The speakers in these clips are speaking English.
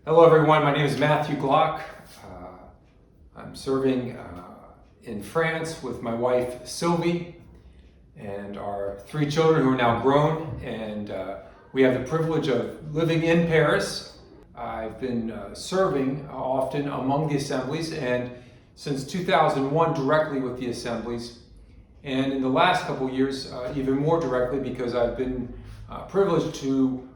Hello everyone, my name is Matthew Glock. I'm serving in France with my wife Sylvie and our 3 children who are now grown, and we have the privilege of living in Paris. I've been serving often among the assemblies, and since 2001 directly with the assemblies, and in the last couple of years even more directly because I've been privileged to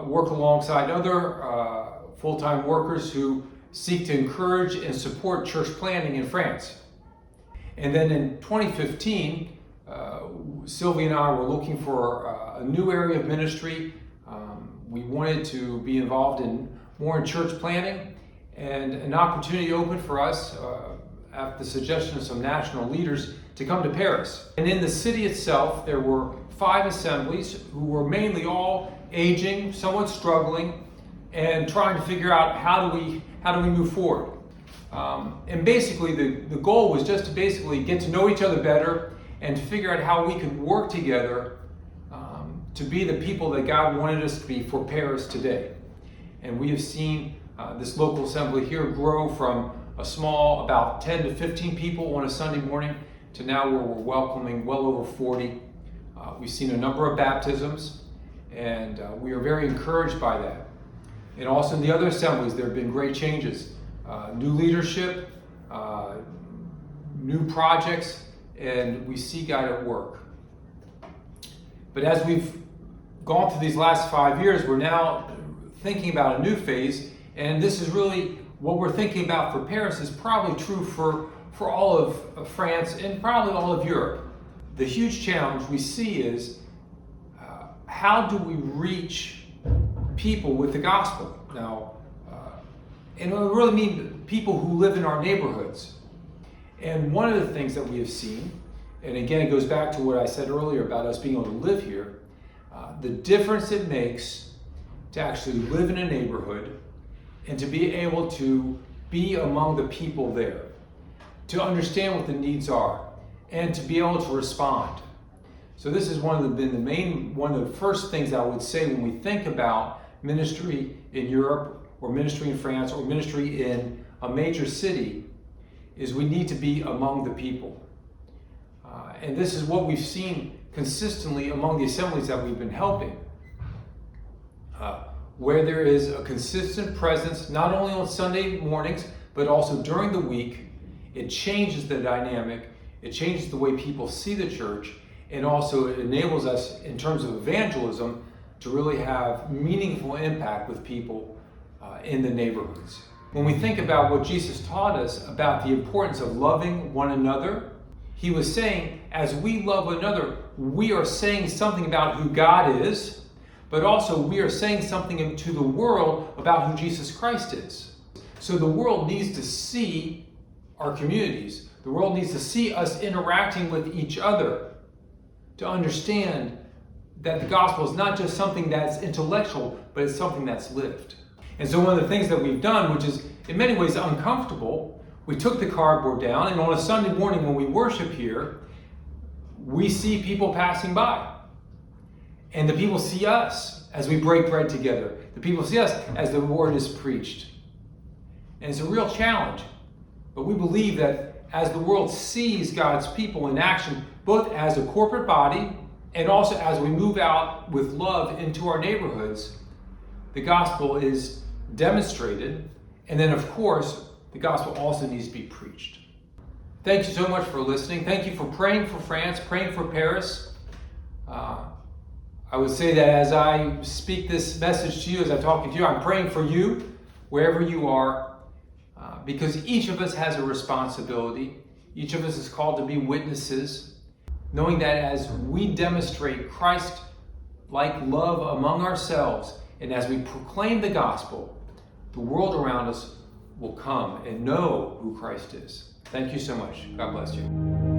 work alongside other full-time workers who seek to encourage and support church planting in France. And then in 2015, Sylvie and I were looking for a new area of ministry. We wanted to be involved more in church planting, and an opportunity opened for us at the suggestion of some national leaders to come to Paris. And in the city itself, there were 5 assemblies who were mainly all aging, somewhat struggling, and trying to figure out how do we move forward. And basically the goal was just to basically get to know each other better and to figure out how we could work together to be the people that God wanted us to be for Paris today. And we have seen this local assembly here grow from a small, about 10 to 15 people on a Sunday morning, to now where we're welcoming well over 40. We've seen a number of baptisms, and we are very encouraged by that. And also in the other assemblies, there have been great changes. New leadership, new projects, and we see God at work. But as we've gone through these last 5 years, we're now thinking about a new phase, and this is really what we're thinking about for Paris is probably true for all of France and probably all of Europe. The huge challenge we see is how do we reach people with the gospel? Now, and we really mean people who live in our neighborhoods. And one of the things that we have seen, and again it goes back to what I said earlier about us being able to live here, the difference it makes to actually live in a neighborhood and to be able to be among the people there, to understand what the needs are, and to be able to respond. So this is one of the first things I would say when we think about ministry in Europe, or ministry in France, or ministry in a major city, is we need to be among the people. And this is what we've seen consistently among the assemblies that we've been helping, where there is a consistent presence, not only on Sunday mornings, but also during the week. It changes the dynamic, it changes the way people see the church, and also it enables us, in terms of evangelism, to really have meaningful impact with people in the neighborhoods. When we think about what Jesus taught us about the importance of loving one another, he was saying, as we love one another, we are saying something about who God is, but also we are saying something to the world about who Jesus Christ is. So the world needs to see our communities. The world needs to see us interacting with each other to understand that the gospel is not just something that's intellectual, but it's something that's lived. And so one of the things that we've done, which is in many ways uncomfortable, we took the cardboard down, and on a Sunday morning when we worship here, we see people passing by. And the people see us as we break bread together. The people see us as the word is preached. And it's a real challenge. But we believe that as the world sees God's people in action, both as a corporate body and also as we move out with love into our neighborhoods, the gospel is demonstrated. And then, of course, the gospel also needs to be preached. Thank you so much for listening. Thank you for praying for France, praying for Paris. I would say that as I speak this message to you, as I'm talking to you, I'm praying for you, wherever you are, because each of us has a responsibility. Each of us is called to be witnesses, knowing that as we demonstrate Christ-like love among ourselves, and as we proclaim the gospel, the world around us will come and know who Christ is. Thank you so much. God bless you.